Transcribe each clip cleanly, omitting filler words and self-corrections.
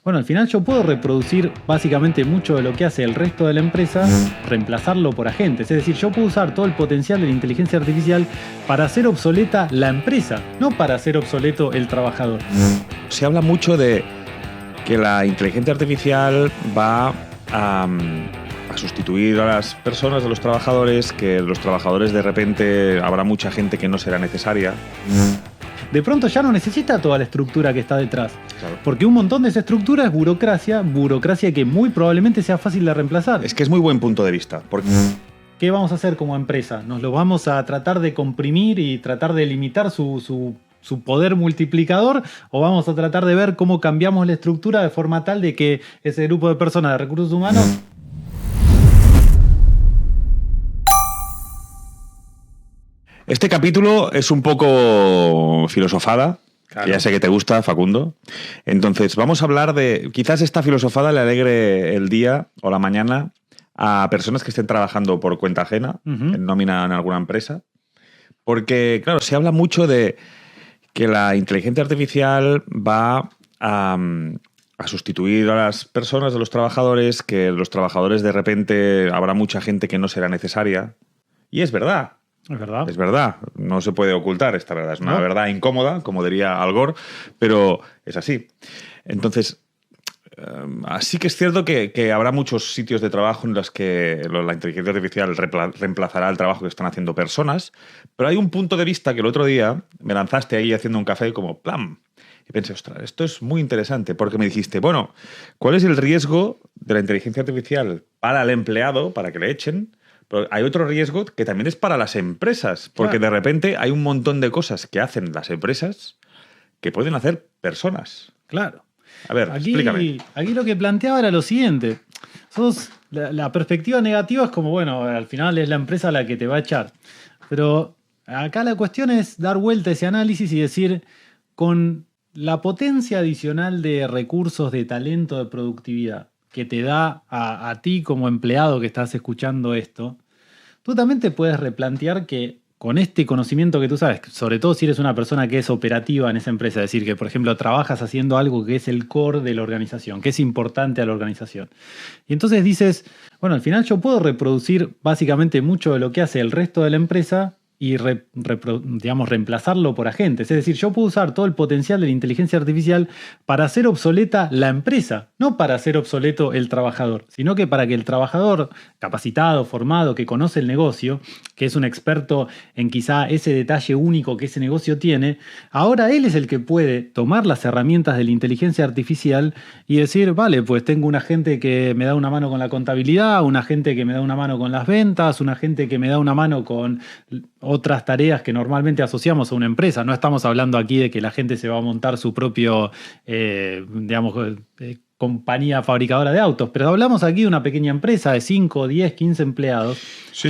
Bueno, al final yo puedo reproducir básicamente mucho de lo que hace el resto de la empresa, reemplazarlo por agentes. Es decir, yo puedo usar todo el potencial de la inteligencia artificial para hacer obsoleta la empresa, no para hacer obsoleto el trabajador. Se habla mucho de que la inteligencia artificial va a sustituir a las personas, a los trabajadores, que los trabajadores de repente habrá mucha gente que no será necesaria. De pronto ya no necesita toda la estructura que está detrás. Claro. Porque un montón de esa estructura es burocracia que muy probablemente sea fácil de reemplazar. Es que es muy buen punto de vista. Porque ¿Qué vamos a hacer como empresa? ¿Nos lo vamos a tratar de comprimir y tratar de limitar su poder multiplicador? ¿O vamos a tratar de ver cómo cambiamos la estructura de forma tal de que ese grupo de personas de recursos humanos... este capítulo es un poco filosofada. Claro. Ya sé que te gusta, Facundo. Entonces, vamos a hablar de... Quizás esta filosofada le alegre el día o la mañana a personas que estén trabajando por cuenta ajena, en nómina en alguna empresa. Porque, claro, se habla mucho de que la inteligencia artificial va a sustituir a las personas, a los trabajadores, que los trabajadores de repente habrá mucha gente que no será necesaria. Y es verdad. Es verdad. Es verdad, no se puede ocultar esta verdad. Es una verdad incómoda, como diría Al Gore, pero es así. Entonces, así que es cierto que habrá muchos sitios de trabajo en los que la inteligencia artificial reemplazará el trabajo que están haciendo personas, pero hay un punto de vista que el otro día me lanzaste ahí haciendo un café como ¡plam! Y pensé, ostras, esto es muy interesante, porque me dijiste, bueno, ¿cuál es el riesgo de la inteligencia artificial para el empleado, para que le echen? Pero hay otro riesgo que también es para las empresas, porque de repente hay un montón de cosas que hacen las empresas que pueden hacer personas. Claro. A ver, explícame. Aquí lo que planteaba era lo siguiente. La perspectiva negativa es como, bueno, al final es la empresa la que te va a echar. Pero acá la cuestión es dar vuelta a ese análisis y decir, con la potencia adicional de recursos, de talento, de productividad que te da a ti como empleado que estás escuchando esto, tú también te puedes replantear que con este conocimiento que tú sabes, sobre todo si eres una persona que es operativa en esa empresa, es decir, que por ejemplo trabajas haciendo algo que es el core de la organización, que es importante a la organización. Y entonces dices, bueno, al final yo puedo reproducir básicamente mucho de lo que hace el resto de la empresa y reemplazarlo por agentes. Es decir, yo puedo usar todo el potencial de la inteligencia artificial para hacer obsoleta la empresa, no para hacer obsoleto el trabajador, sino que para que el trabajador capacitado, formado, que conoce el negocio, que es un experto en quizá ese detalle único que ese negocio tiene, ahora él es el que puede tomar las herramientas de la inteligencia artificial y decir, vale, pues tengo un agente que me da una mano con la contabilidad, un agente que me da una mano con las ventas, un agente que me da una mano con otras tareas que normalmente asociamos a una empresa. No estamos hablando aquí de que la gente se va a montar su propio, compañía fabricadora de autos, pero hablamos aquí de una pequeña empresa de 5, 10, 15 empleados. Sí.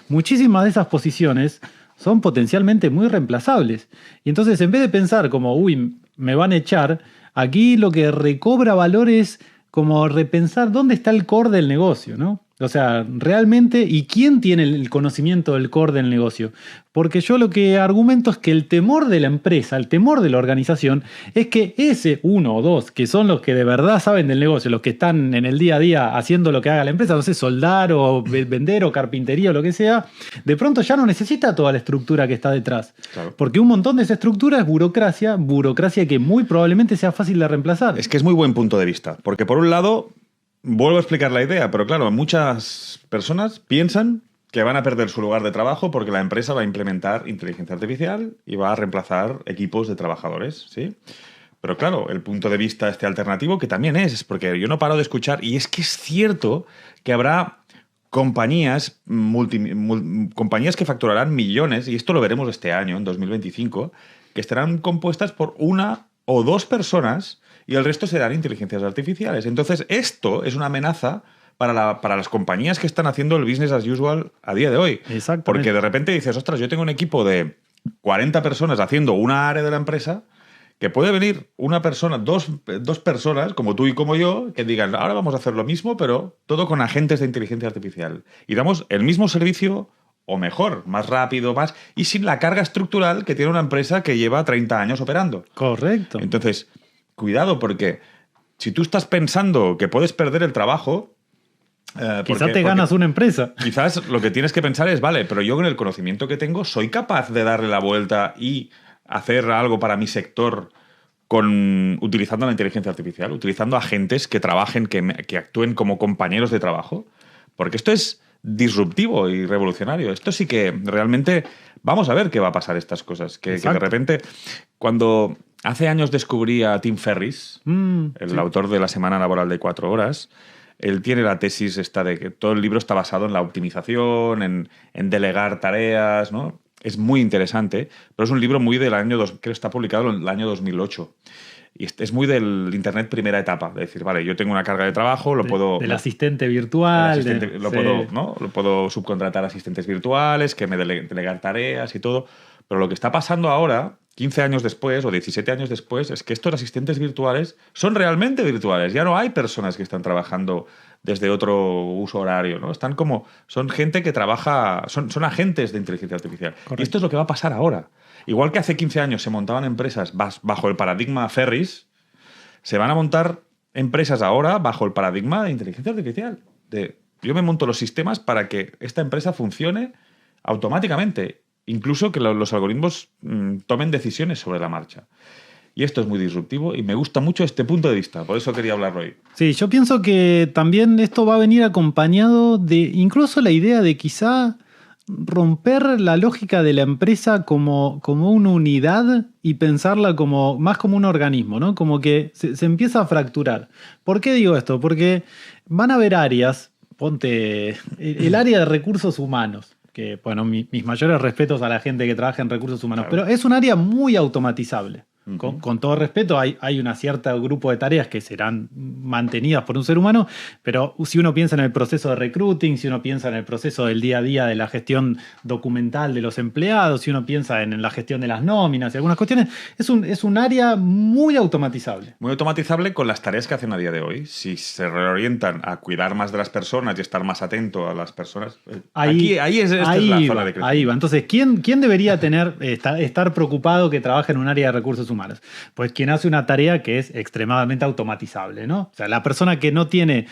Muchísimas de esas posiciones son potencialmente muy reemplazables. Y entonces, en vez de pensar como, uy, me van a echar, aquí lo que recobra valor es como repensar dónde está el core del negocio, ¿no? O sea, realmente, ¿y quién tiene el conocimiento del core del negocio? Porque yo lo que argumento es que el temor de la empresa, el temor de la organización, es que ese uno o dos, que son los que de verdad saben del negocio, los que están en el día a día haciendo lo que haga la empresa, no sé, soldar o vender o carpintería o lo que sea, de pronto ya no necesita toda la estructura que está detrás. Claro. Porque un montón de esa estructura es burocracia que muy probablemente sea fácil de reemplazar. Es que es muy buen punto de vista, porque por un lado... Vuelvo a explicar la idea, pero claro, muchas personas piensan que van a perder su lugar de trabajo porque la empresa va a implementar inteligencia artificial y va a reemplazar equipos de trabajadores, ¿sí? Pero claro, el punto de vista alternativo, que también es porque yo no paro de escuchar, y es que es cierto que habrá compañías, compañías que facturarán millones, y esto lo veremos este año, en 2025, que estarán compuestas por una o dos personas y el resto serán inteligencias artificiales. Entonces, esto es una amenaza para las compañías que están haciendo el business as usual a día de hoy. Exactamente. Porque de repente dices, ostras, yo tengo un equipo de 40 personas haciendo una área de la empresa, que puede venir una persona, dos personas, como tú y como yo, que digan, ahora vamos a hacer lo mismo, pero todo con agentes de inteligencia artificial. Y damos el mismo servicio, o mejor, más rápido, más, y sin la carga estructural que tiene una empresa que lleva 30 años operando. Correcto. Entonces, cuidado, porque si tú estás pensando que puedes perder el trabajo... Quizás te ganas una empresa. Quizás lo que tienes que pensar es, vale, pero yo con el conocimiento que tengo soy capaz de darle la vuelta y hacer algo para mi sector utilizando la inteligencia artificial, utilizando agentes que trabajen, que actúen como compañeros de trabajo. Porque esto es disruptivo y revolucionario. Esto sí que realmente vamos a ver qué va a pasar estas cosas. Que de repente, cuando hace años descubrí a Tim Ferriss, el autor de La Semana Laboral de 4 horas, él tiene la tesis esta de que todo el libro está basado en la optimización, en delegar tareas, ¿no? Es muy interesante, pero es un libro muy del año, creo que está publicado en el año 2008. Y es muy del Internet primera etapa. De decir, vale, yo tengo una carga de trabajo, lo puedo... Del asistente virtual. Lo puedo subcontratar a asistentes virtuales, que me delegar tareas y todo. Pero lo que está pasando ahora, 15 años después o 17 años después, es que estos asistentes virtuales son realmente virtuales. Ya no hay personas que están trabajando desde otro uso horario, ¿no? Son gente que trabaja, son agentes de inteligencia artificial. Correcto. Y esto es lo que va a pasar ahora. Igual que hace 15 años se montaban empresas bajo el paradigma Ferris, se van a montar empresas ahora bajo el paradigma de inteligencia artificial. Yo me monto los sistemas para que esta empresa funcione automáticamente, incluso que los algoritmos tomen decisiones sobre la marcha. Y esto es muy disruptivo y me gusta mucho este punto de vista, por eso quería hablarlo hoy. Sí, yo pienso que también esto va a venir acompañado de incluso la idea de quizá romper la lógica de la empresa como una unidad y pensarla más como un organismo, ¿no? Como que se empieza a fracturar. ¿Por qué digo esto? Porque van a haber áreas, ponte el área de recursos humanos, que bueno, mis mayores respetos a la gente que trabaja en recursos humanos, claro. Pero es un área muy automatizable. Con todo respeto, hay un cierto grupo de tareas que serán mantenidas por un ser humano, pero si uno piensa en el proceso de recruiting, si uno piensa en el proceso del día a día de la gestión documental de los empleados, si uno piensa en la gestión de las nóminas y algunas cuestiones, es un área muy automatizable. Muy automatizable con las tareas que hacen a día de hoy. Si se reorientan a cuidar más de las personas y estar más atento a las personas, ahí es la zona de crecimiento. Ahí va. Entonces, ¿quién debería estar preocupado que trabaje en un área de recursos humanos? Pues quien hace una tarea que es extremadamente automatizable, ¿no? O sea, la persona que no tiene,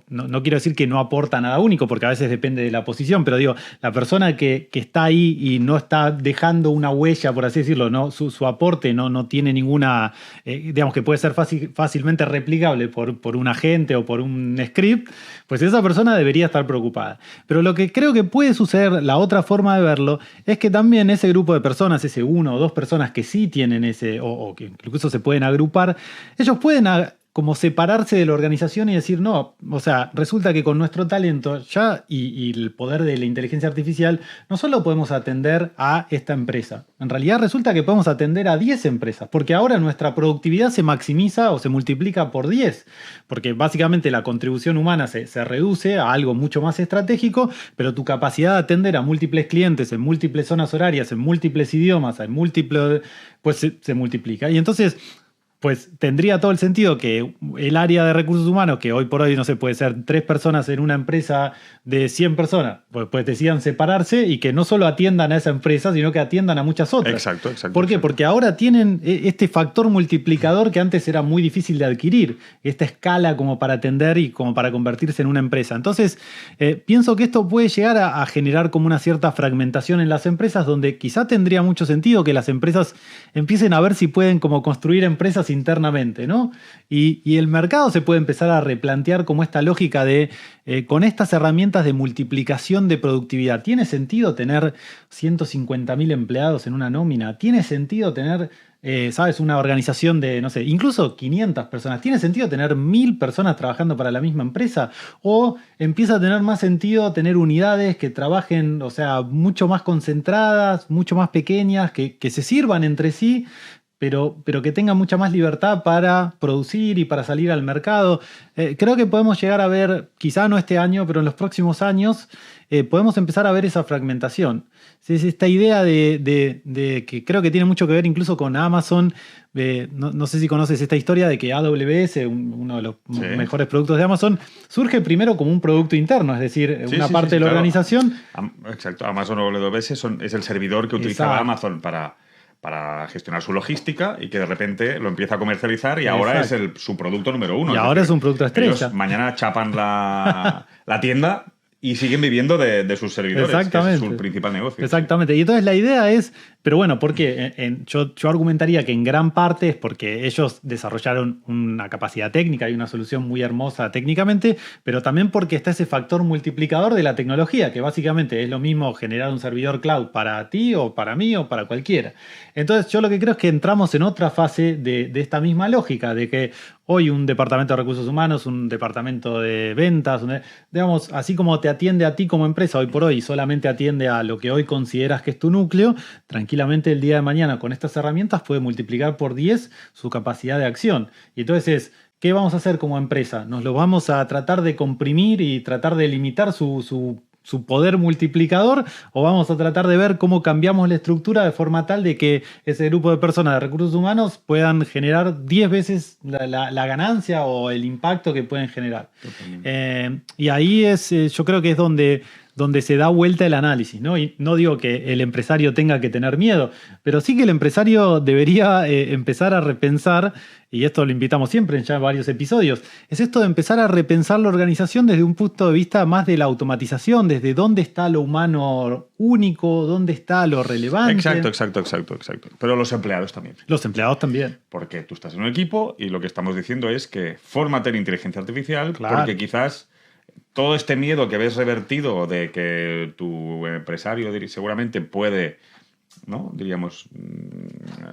no quiero decir que no aporta nada único, porque a veces depende de la posición, pero digo, la persona que está ahí y no está dejando una huella, por así decirlo, ¿no? Su aporte no tiene ninguna, digamos que puede ser fácilmente replicable por un agente o por un script, pues esa persona debería estar preocupada. Pero lo que creo que puede suceder, la otra forma de verlo, es que también ese grupo de personas, ese 1 o 2 personas que sí tienen o que incluso se pueden agrupar, ellos pueden como separarse de la organización y decir, no, o sea, resulta que con nuestro talento ya y el poder de la inteligencia artificial no solo podemos atender a esta empresa, en realidad resulta que podemos atender a 10 empresas, porque ahora nuestra productividad se maximiza o se multiplica por 10, porque básicamente la contribución humana se reduce a algo mucho más estratégico, pero tu capacidad de atender a múltiples clientes en múltiples zonas horarias, en múltiples idiomas, en múltiples, pues se multiplica. Y entonces, pues tendría todo el sentido que el área de recursos humanos, que hoy por hoy, no sé, puede ser 3 personas en una empresa de 100 personas, pues decidan separarse y que no solo atiendan a esa empresa, sino que atiendan a muchas otras. Exacto. ¿Por qué? Porque ahora tienen este factor multiplicador que antes era muy difícil de adquirir, esta escala como para atender y como para convertirse en una empresa. Entonces, pienso que esto puede llegar a generar como una cierta fragmentación en las empresas, donde quizá tendría mucho sentido que las empresas empiecen a ver si pueden como construir empresas internamente, ¿no? Y el mercado se puede empezar a replantear como esta lógica de, con estas herramientas de multiplicación de productividad, ¿tiene sentido tener 150.000 empleados en una nómina? ¿Tiene sentido tener, sabes, una organización de, no sé, incluso 500 personas? ¿Tiene sentido tener 1.000 personas trabajando para la misma empresa? ¿O empieza a tener más sentido tener unidades que trabajen, o sea, mucho más concentradas, mucho más pequeñas, que se sirvan entre sí, pero que tenga mucha más libertad para producir y para salir al mercado? Creo que podemos llegar a ver, quizá no este año, pero en los próximos años, podemos empezar a ver esa fragmentación. Es esta idea de que creo que tiene mucho que ver incluso con Amazon. No sé si conoces esta historia de que AWS, uno de los mejores productos de Amazon, surge primero como un producto interno, es decir, una parte de la organización. Exacto, Amazon AWS es el servidor que utilizaba Amazon para para gestionar su logística y que de repente lo empieza a comercializar y ahora es su producto número uno. Y ahora es un producto estrella. Ellos mañana chapan la tienda y siguen viviendo de sus servidores, Exactamente. que es su principal negocio. Exactamente. Y entonces la idea es, pero bueno, ¿por qué? Yo argumentaría que en gran parte es porque ellos desarrollaron una capacidad técnica y una solución muy hermosa técnicamente, pero también porque está ese factor multiplicador de la tecnología, que básicamente es lo mismo generar un servidor cloud para ti o para mí o para cualquiera. Entonces yo lo que creo es que entramos en otra fase de esta misma lógica, de que hoy un departamento de recursos humanos, un departamento de ventas, digamos, así como te atiende a ti como empresa hoy por hoy, solamente atiende a lo que hoy consideras que es tu núcleo, tranquilamente el día de mañana con estas herramientas puede multiplicar por 10 su capacidad de acción. Y entonces ¿qué vamos a hacer como empresa? ¿Nos lo vamos a tratar de comprimir y tratar de limitar su poder multiplicador, o vamos a tratar de ver cómo cambiamos la estructura de forma tal de que ese grupo de personas de recursos humanos puedan generar 10 veces la ganancia o el impacto que pueden generar? Y ahí yo creo que es donde se da vuelta el análisis, ¿no? Y no digo que el empresario tenga que tener miedo, pero sí que el empresario debería empezar a repensar, y esto lo invitamos siempre en ya varios episodios, es esto de empezar a repensar la organización desde un punto de vista más de la automatización, desde dónde está lo humano único, dónde está lo relevante. Exacto. Pero los empleados también. Los empleados también. Porque tú estás en un equipo y lo que estamos diciendo es que fórmate en inteligencia artificial, claro, porque quizás todo este miedo que ves revertido de que tu empresario seguramente puede, ¿no?, diríamos,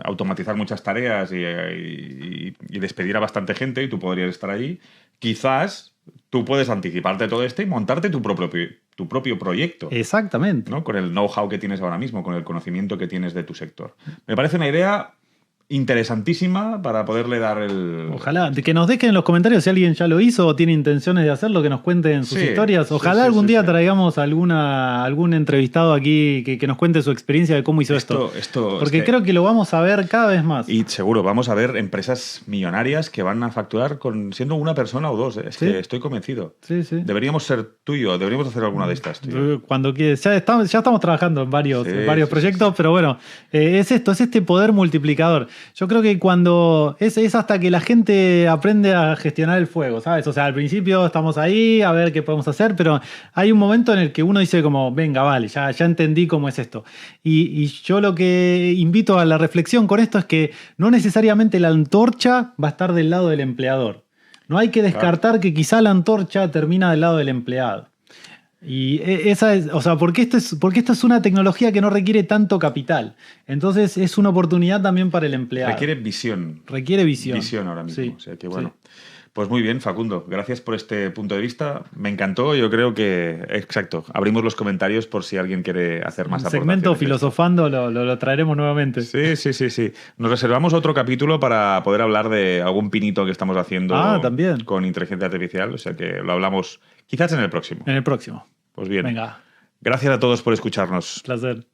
automatizar muchas tareas y despedir a bastante gente y tú podrías estar ahí, quizás tú puedes anticiparte todo esto y montarte tu propio proyecto. Exactamente. ¿No? Con el know-how que tienes ahora mismo, con el conocimiento que tienes de tu sector. Me parece una idea interesantísima para poderle dar el... Ojalá, que nos dejen en los comentarios si alguien ya lo hizo o tiene intenciones de hacerlo, que nos cuenten sus historias. Ojalá algún día traigamos algún entrevistado aquí que nos cuente su experiencia de cómo hizo esto. Porque creo que lo vamos a ver cada vez más. Y seguro, vamos a ver empresas millonarias que van a facturar siendo una persona o dos. Que estoy convencido. Sí. Deberíamos ser tú y yo, deberíamos hacer alguna de estas. Cuando quieres. Ya estamos trabajando en varios proyectos, pero bueno, es este poder multiplicador. Yo creo que cuando es hasta que la gente aprende a gestionar el fuego, ¿sabes? O sea, al principio estamos ahí a ver qué podemos hacer, pero hay un momento en el que uno dice como, venga, vale, ya entendí cómo es esto. Y yo lo que invito a la reflexión con esto es que no necesariamente la antorcha va a estar del lado del empleador. No hay que descartar que quizá la antorcha termina del lado del empleado. Y esa es, o sea, porque esta es una tecnología que no requiere tanto capital. Entonces es una oportunidad también para el empleado. Requiere visión. Visión ahora mismo. Sí, o sea que bueno. Pues muy bien, Facundo. Gracias por este punto de vista. Me encantó. Yo creo que, exacto, abrimos los comentarios por si alguien quiere hacer más aportaciones. Segmento filosofando lo traeremos nuevamente. Sí. Nos reservamos otro capítulo para poder hablar de algún pinito que estamos haciendo también con inteligencia artificial. O sea que lo hablamos quizás en el próximo. En el próximo. Pues bien. Venga. Gracias a todos por escucharnos. Placer.